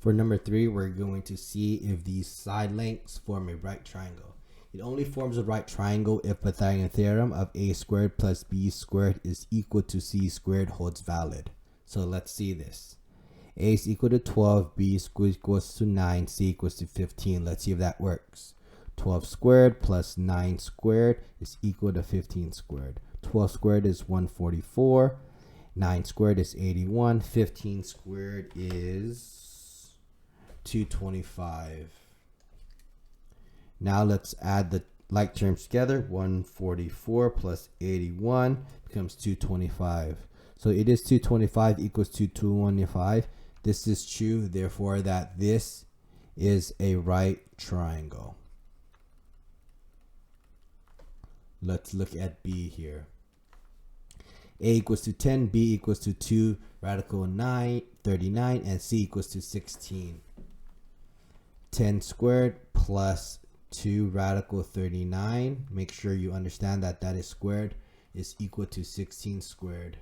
For number 3, we're going to see if these side lengths form a right triangle. It only forms a right triangle if Pythagorean theorem of a squared plus b squared is equal to c squared holds valid. So let's see this. A is equal to 12, b equals to 9, c equals to 15. Let's see if that works. 12 squared plus 9 squared is equal to 15 squared. 12 squared is 144. 9 squared is 81. 15 squared is 225. Now let's add the like terms together. 144 plus 81 becomes 225. So it is 225 equals to 225. This is true, therefore that this is a right triangle. Let's look at B here. A equals to 10, B equals to 2, radical 9, 39, and C equals to 16. 10 squared plus 2 radical 39. Make sure you understand that that is squared is equal to 16 squared.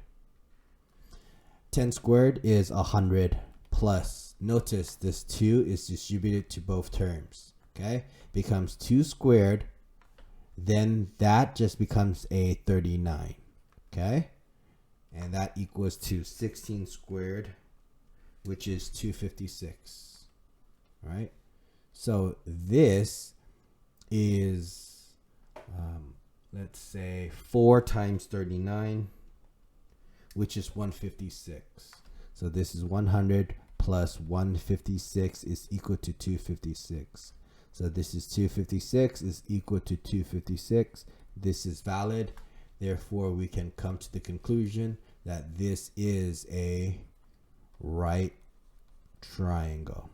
10 squared is 100 plus. Notice this 2 is distributed to both terms. Okay, becomes 2 squared. Then that just becomes a 39. Okay, and that equals to 16 squared, which is 256. All right, so this is let's say 4 times 39, which is 156. So this is 100 plus 156 is equal to 256. So this is 256 is equal to 256. This is valid. Therefore, we can come to the conclusion that this is a right triangle.